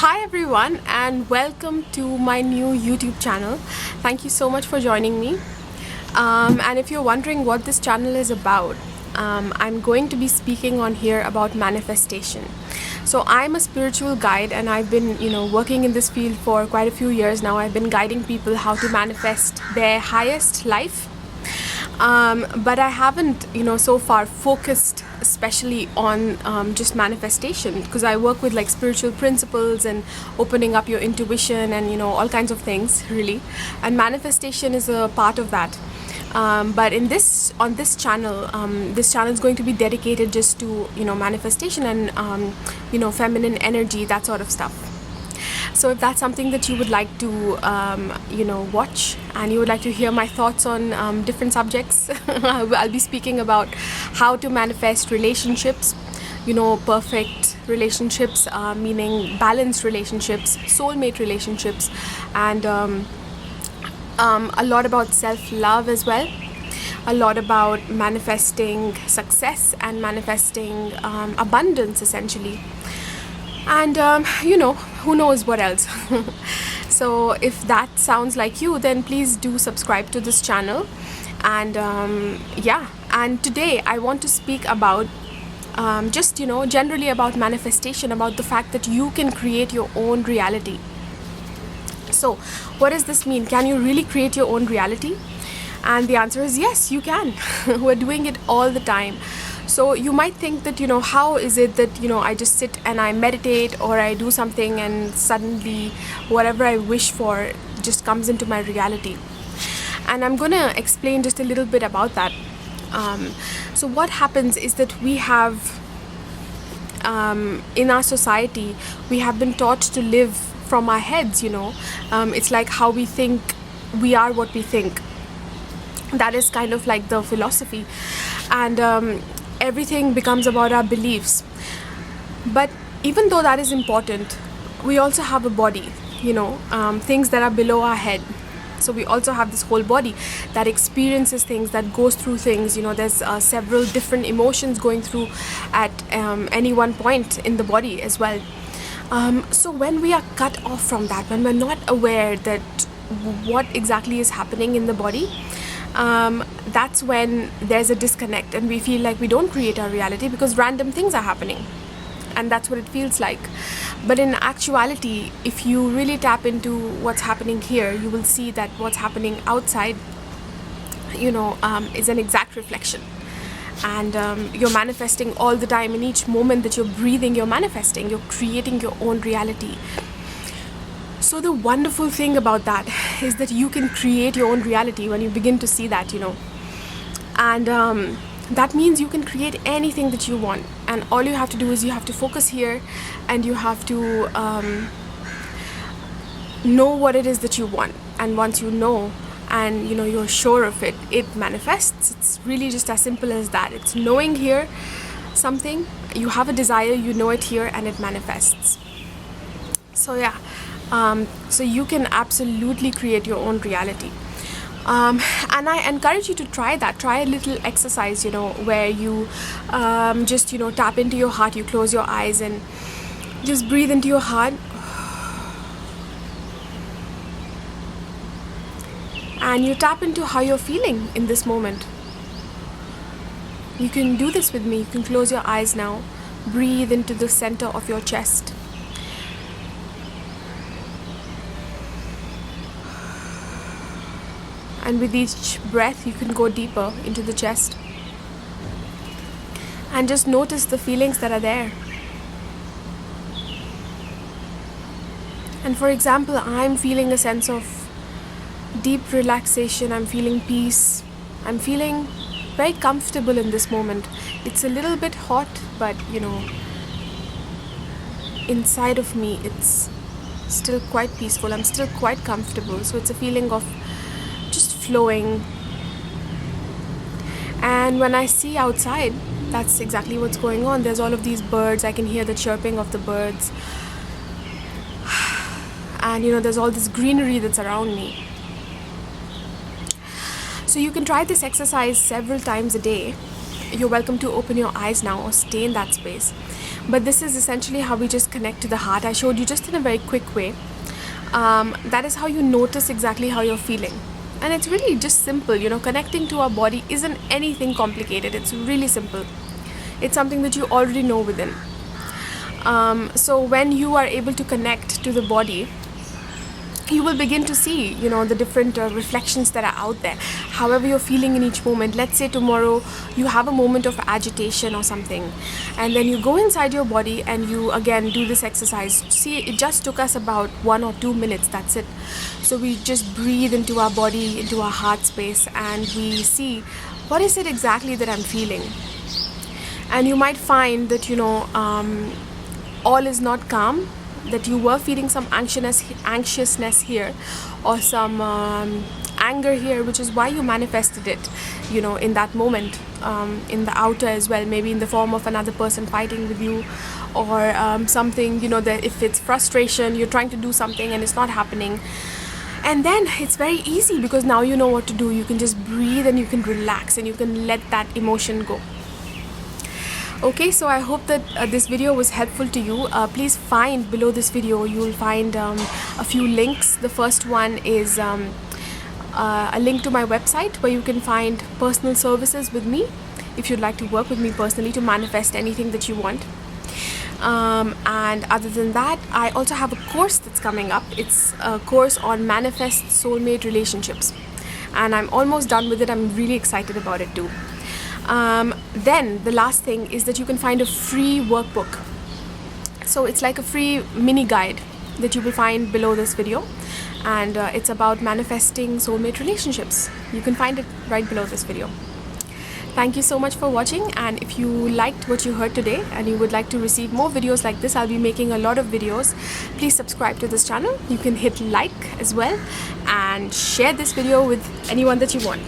Hi everyone, and welcome to my new YouTube channel. Thank you so much for joining me. And if you're wondering what this channel is about, I'm going to be speaking on here about manifestation. So I'm a spiritual guide, and I've been working in this field for quite a few years now. I've been guiding people how to manifest their highest life. But I haven't so far focused especially on just manifestation, because I work with like spiritual principles and opening up your intuition and all kinds of things really, and manifestation is a part of that. But on this channel, this channel is going to be dedicated just to manifestation and feminine energy, that sort of stuff. So if that's something that you would like to watch, and you would like to hear my thoughts on different subjects, I'll be speaking about how to manifest relationships, perfect relationships, meaning balanced relationships, soulmate relationships, and a lot about self-love as well, a lot about manifesting success and manifesting abundance essentially. And who knows what else. So if that sounds like you, then please do subscribe to this channel. And and today I want to speak about just generally about manifestation, about the fact that you can create your own reality. So what does this mean? Can you really create your own reality? And the answer is yes, you can. We're doing it all the time. So you might think that how is it that I just sit and I meditate, or I do something and suddenly whatever I wish for just comes into my reality. And I'm gonna explain just a little bit about that. So what happens is that we have in our society, we have been taught to live from our heads. It's like how we think, we are what we think. That is kind of like the philosophy. And everything becomes about our beliefs. But even though that is important, we also have a body, things that are below our head. So we also have this whole body that experiences things, that goes through things. There's several different emotions going through at any one point in the body as well. So when we are cut off from that, when we're not aware that what exactly is happening in the body, that's when there's a disconnect, and we feel like we don't create our reality because random things are happening, and that's what it feels like. But in actuality, if you really tap into what's happening here, you will see that what's happening outside is an exact reflection. And you're manifesting all the time. In each moment that you're breathing, you're manifesting, you're creating your own reality. So the wonderful thing about that is that you can create your own reality when you begin to see that, and that means you can create anything that you want. And all you have to do is you have to focus here, and you have to know what it is that you want. And once you know, and you're sure of it, it manifests. It's really just as simple as that. It's knowing here something, you have a desire, you know it here, and it manifests. So yeah. So you can absolutely create your own reality. And I encourage you to try that. Try a little exercise, where you just, tap into your heart. You close your eyes and just breathe into your heart. And you tap into how you're feeling in this moment. You can do this with me. You can close your eyes now. Breathe into the center of your chest. And with each breath, you can go deeper into the chest. And just notice the feelings that are there. And for example, I'm feeling a sense of deep relaxation. I'm feeling peace. I'm feeling very comfortable in this moment. It's a little bit hot, but inside of me, it's still quite peaceful. I'm still quite comfortable. So it's a feeling of flowing. And when I see outside, that's exactly what's going on. There's all of these birds. I can hear the chirping of the birds. And there's all this greenery that's around me. So you can try this exercise several times a day. You're welcome to open your eyes now or stay in that space. But this is essentially how we just connect to the heart. I showed you just in a very quick way. That is how you notice exactly how you're feeling. And it's really just simple, connecting to our body isn't anything complicated. It's really simple. It's something that you already know within. So when you are able to connect to the body, you will begin to see, the different reflections that are out there, however you're feeling in each moment. Let's say tomorrow you have a moment of agitation or something, and then you go inside your body and you again do this exercise. See, it just took us about 1 or 2 minutes, that's it. So we just breathe into our body, into our heart space, and we see what is it exactly that I'm feeling. And you might find that all is not calm, that you were feeling some anxiousness here, or some anger here, which is why you manifested it, in that moment, in the outer as well, maybe in the form of another person fighting with you, or something, that if it's frustration, you're trying to do something and it's not happening. And then it's very easy, because now you know what to do. You can just breathe and you can relax and you can let that emotion go. Okay, so I hope that this video was helpful to you. Please find below this video, you will find a few links. The first one is a link to my website, where you can find personal services with me if you'd like to work with me personally to manifest anything that you want. And other than that, I also have a course that's coming up. It's a course on manifest soulmate relationships, and I'm almost done with it. I'm really excited about it too. Then the last thing is that you can find a free workbook. So it's like a free mini guide that you will find below this video, and it's about manifesting soulmate relationships. You can find it right below this video. Thank you so much for watching, and if you liked what you heard today and you would like to receive more videos like this, I'll be making a lot of videos. Please subscribe to this channel. You can hit like as well and share this video with anyone that you want.